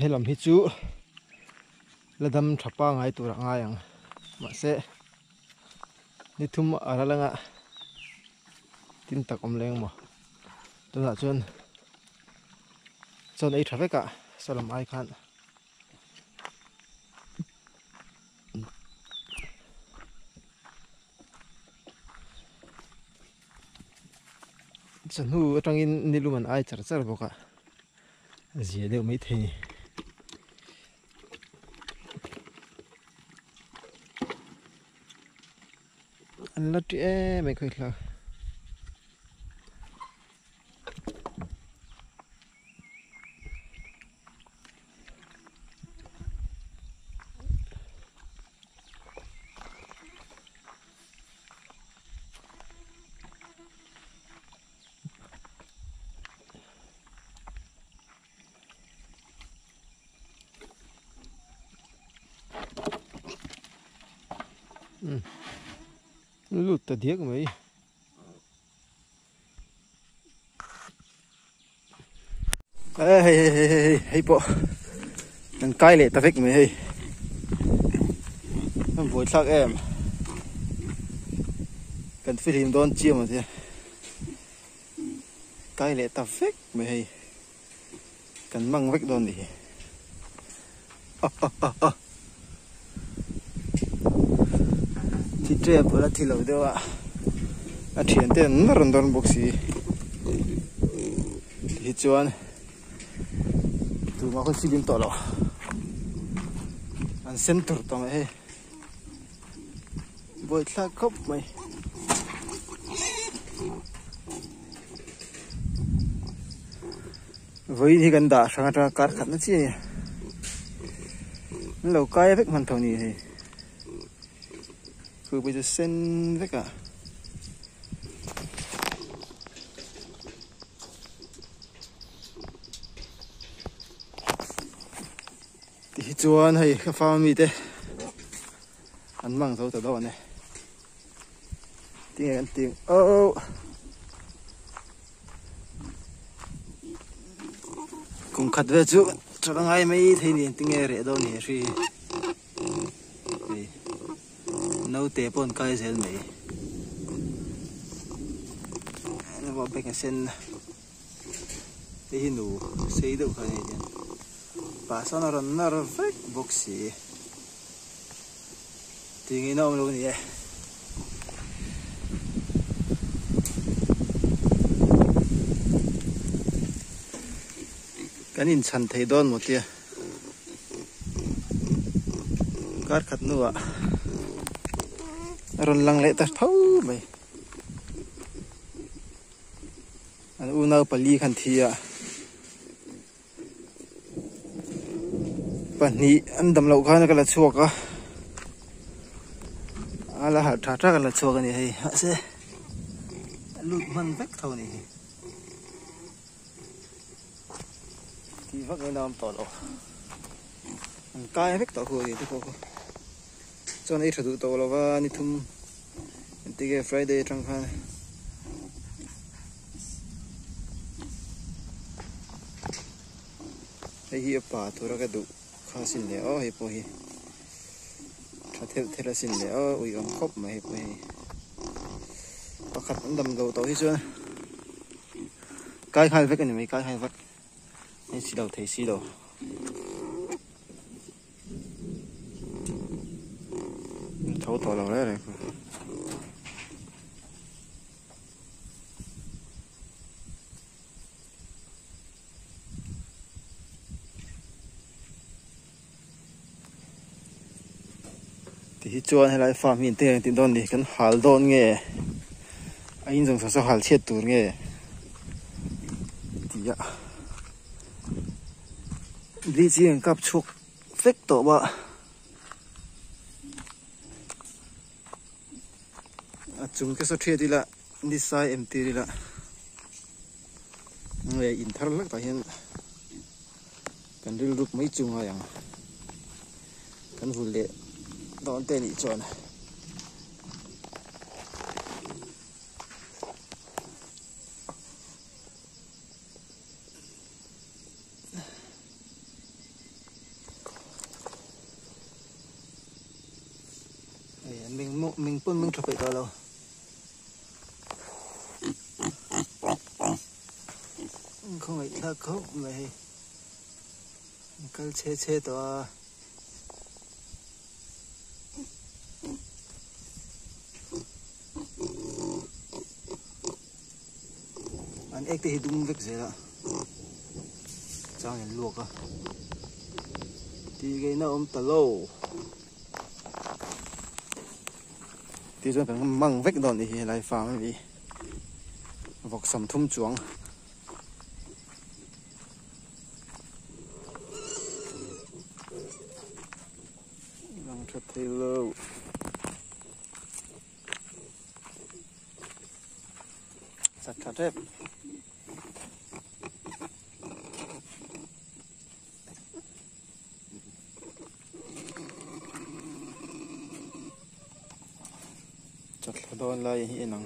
helam hi chu ladam thapa ngai tur ngai ang ma se ni thum aralanga tin tak om leng mo tuna chon ei thaveka salam ai khan chanu atangin niluman ai char boka zia deuh mai thei an la ti e mai khoi thla lut ta diak mai hey po nang kai le ta vek mai hey nam voi thak em kan film don chiam ma thế kai le ta vek mai hey kan mang vek don đi thì trẻ bữa thì lâu đâu ạ à thiền tiền nó rần đòn bốc xì thì chuan tụi mà con xin tỏ lo anh xem tur tao mày bồi thla khóc mày với thì gần đã sang ra cát khát nó chi lâu cay vết màn thầu nhỉ cứ bây giờ sen với cả thì chuan hay cái pha mì thế ăn măng thấu từ đâu này tiếng ăn tiếng cùng khát về chú cho nó ngay mấy thế này tiếng nghe rẻ đâu nhỉ thì nấu tép con cái gì mấy nó vào bên cái sen thì nụ xây được cái này bà sao nó vết bốc xì thì nghĩ nó luôn nhỉ cái nhìn chăn thấy đòn một tia cát khát nữa rồi lăng lệ ta phâu mày anh u nâu pali khăn thi à bạn nhỉ anh đầm lậu khai nó cái là chuột á à là hạt trà trà cái là chuột cái này hay hả xe lụt măng vách thôi này thì vắt người nào tỏ lộ anh cay vách tỏ hồi thì cô cho nên ít tụ là và nít thum tiga Friday trong pha đây hi pa thura cái đủ khá xin lẽ hi po hi thà theo là xin lẽ ui ông khóc mà hi po hi có khát ăn đầm gầu tàu hi chưa cái hai vết cái này mấy cái hai vết nên xí đầu thấy xí đầu thấu tỏ lòng đấy này thì chuan hay lại farm hiện tiền tiền đòn đi cái hal đòn nghe anh dùng sao hal chết tour nghe thì ạ đi chỉ cặp chuột phết tổ bạ chúng cái số thiệt đi là đi sai empty đi là người in thar lắc tại hiện cần đi lúc mấy chung hay à cần vui lệ đón tên đi chọn mình pun mình chụp vậy thôi đâu không phải là khóc mày cái chế to anh ấy thì đúng việc gì đó sao nhận luộc à thì cái nó ôm tờ lô thì cho cần măng vách đòn thì lại phá vì vọc sầm thum chuông măng thật thì lâu sạch thật đẹp chặt đòn lại hiện năng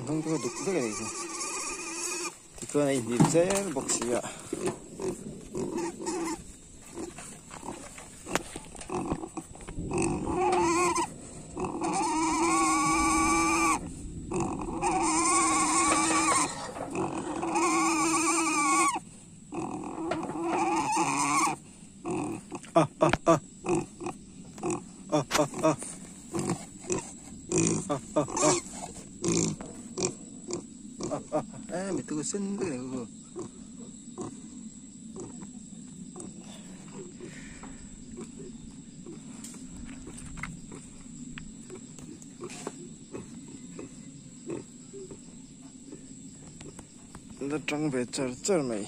không có đục cái này thì cái này thì dễ bọc xì ạ mình tự xin cái này rồi nó trăng về chờ mày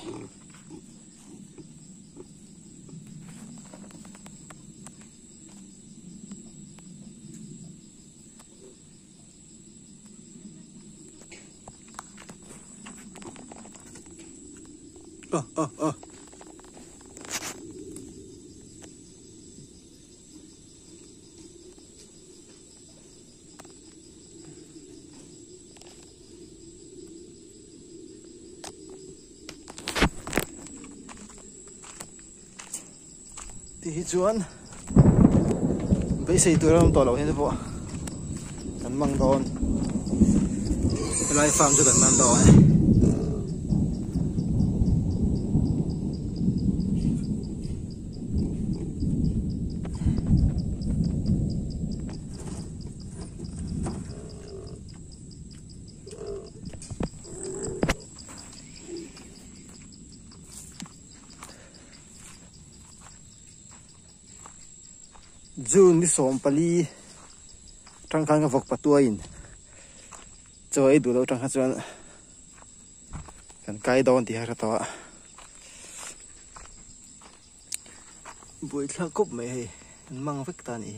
thì chuan bây giờ tôi làm tỏi lẩu hiện vợ cần măng đòn lại farm cho cần măng đòn June ni som pali trăng khang ka vok patuain choi du lo trăng kha chuan kan kai don ti ha ta buổi thla cúp mày hay mang vách ta nè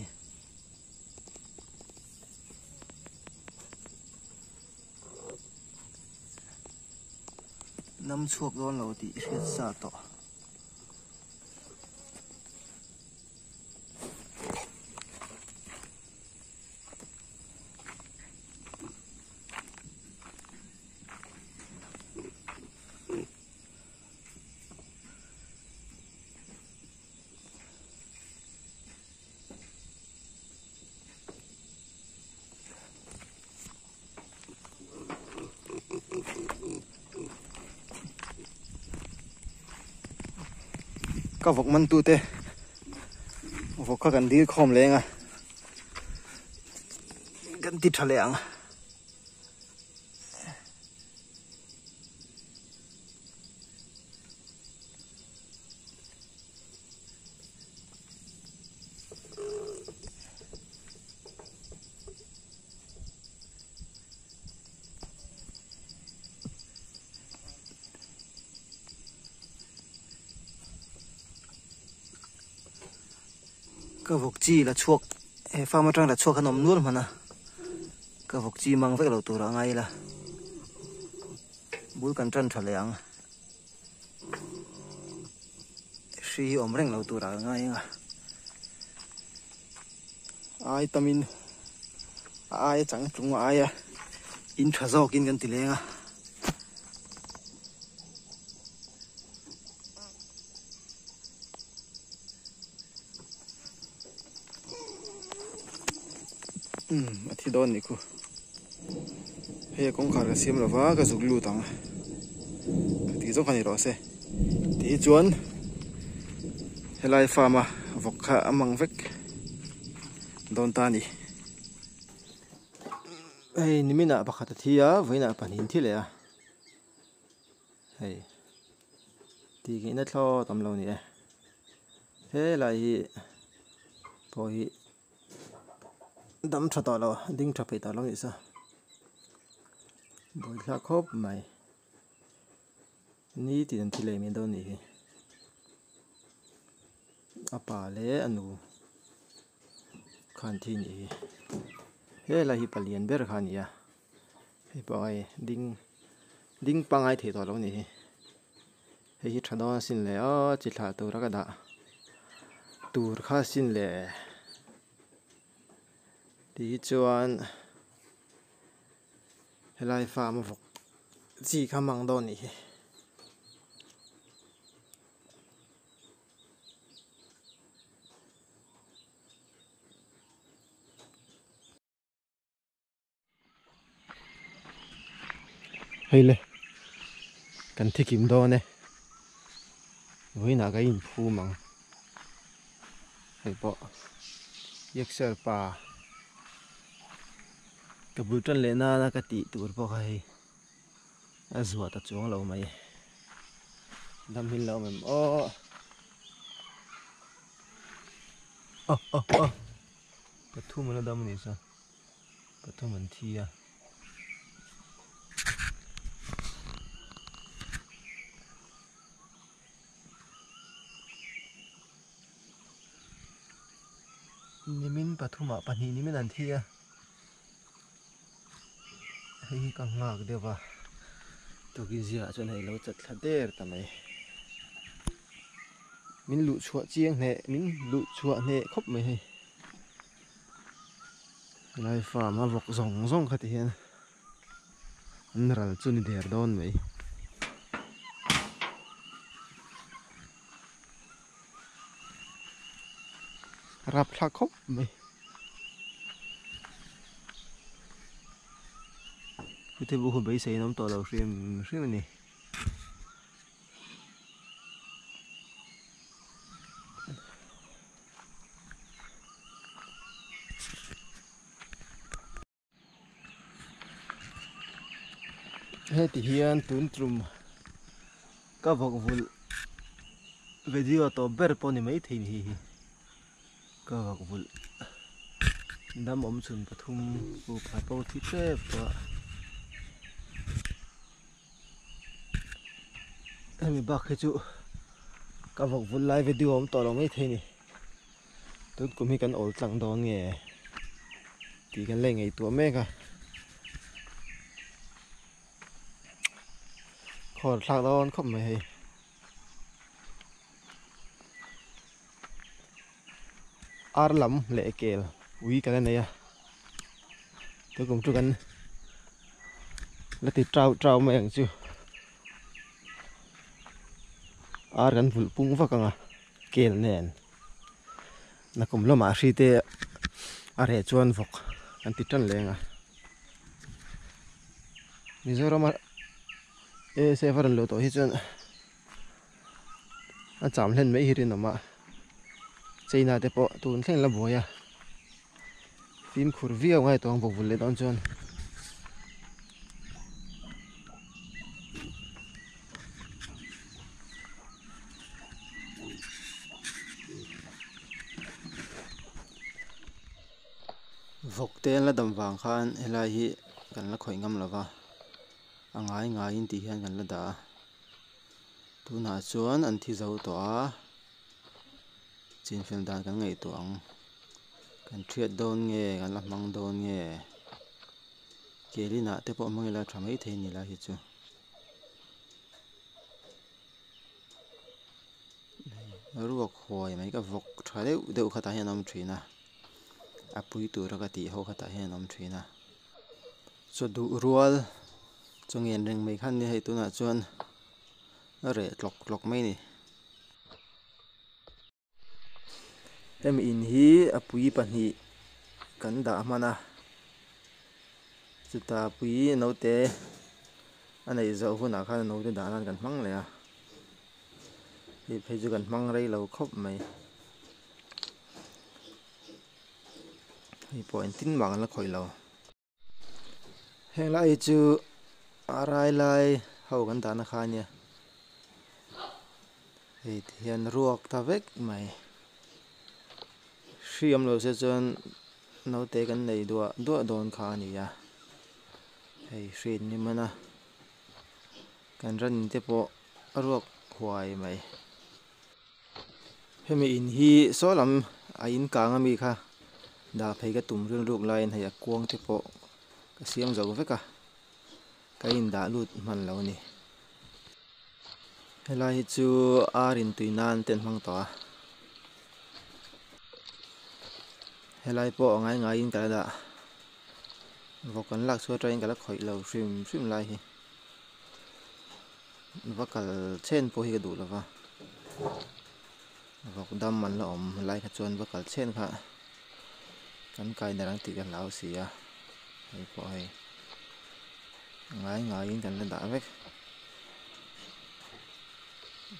năm chuộc don lo ti riết sa to có vok man tu te vok ka kan dir khom lenga kan ti thaleang cái vok chi là chuộc pha mà trang là chuộc khăn ôm luôn mà nè cái vok chi mang vẽ đầu tủ ra ngay là búi cần chân trở lẹng suy ôm rèn đầu tủ ra ngay à ai tamin ai chẳng chúng ai in thà gió kinh gần tỷ lệ à thì đón đi cô hay con khá là xiêm là vá cái dục lưu tăng thì giống cái đó xe thì chuan hay lại farm à vọc khá amang vek đón ta đi hey nimina bakhat thia voina panin thile a hey ti gi na thlo tam lo ni e he lai hi po hi dam tha ta lo ding tha pe ta lo ni sa boi thla khop mai ni ti an thile mi do ni hi apa le anu khan thi ni hi he lai hi palian ber khan ya he pai ding pangai the to lo ni hi hi thadon sin le a chi thla tur ka da tur kha sin le ti chuan helai farm vok chi kha mang do ni hi hay le kan thikim do ne voina ga in phu mang hay po yexer pa ka butan le na ka ti tur po khai azwa ta chuang lo mai dam hin lo mem pathum na dam ni sa pathum an thia nimin pathuma pani nimin an thia hei ka ngak dewa to gi zia chon hei lo chat thader ta mai min lu chua chiang ne min lu chua ne khop mai hei lai farm a vok zong khati hian an ral chuni der don mai rap thla khop mai thế bố hôm bấy xây nóng to đầu phim này hết thì hiền tún trùm các vọc vụn video to ber poni mấy thì hi các vọc vụn đám ống sườn pathum bu phải bao thít xếp và em bác cái chú các vọc vụn live video ông to mấy thì nè tôi cũngมีกันโอลจังดอนไงตีกันเล่งไอ้ตัวแม่กะขอดหลักดอนเข้ามาให้อาร์ลัมเละเกลวิ่งกันเลยอะtôi cũng chúกันแล้วติดเจ้ามาอย่างจู่อาร์กันฝุ่นปุ้งฟักกันอะเกลเนี่ยนักกลุ่มละมาชีเตะอะไรชวนฟกกันติดจันเลยอะมิโซรามาเซฟารันโลตัวที่จนอาจามเล่นไม่ฮิรินออกมาใจน่าจะปะตูนเล่นละบัวอะฟิล์มขุดวิวไงตัวของบุกบุลเลยตอนจนvok ten la dam wang khan helai hi kan la khoi ngam lawa angai in ti hian kan la da tuna chuan an thi zo to a chin fel dan kan ngei to ang kan thiat don nge kan la mang don nge kelina te po mangela thamei the ni la hi chu ruak khoi mai ka vok thale deuh khata hian am thina apui tu ra ka ti ho khata hen om thina cho du rual chungin reng mai khan ni hei tuna chuan re tlok mai ni hem in hi apui pahnih kan dah mana chuta apui note anei zo huna khan note dah nan kan hmang le a hi phei chu kan hmang rei lo khop mai hi point tin bang la khoi lo helai chu arai lai ho kan ta na kha nia hei hian ruak ta vek mai hriam lo se chuan note kan nei dua don kha ni ya hei hrin ni mana kan ran te po ruak huai mai hemi in hi solam a in kanga mi kha da phei ka tum rin ruk lain hei a kuang te po ka siam zo veka ka in da lut man lo ni helai hi chu arin tuinan ten hmang to a helai po ngai in kala da vokan lak chu train kala khoi lo hrim lai hi vakal chen po hi ka du lova vok dam man la om lai kha chuan vakal chen kha kan kai na rang ti kan lau si a hei po hei ngai in kan la da vek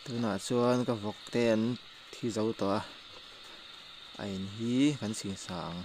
tuna chuan ka vok te an thi zo to a a in hi kan sin sang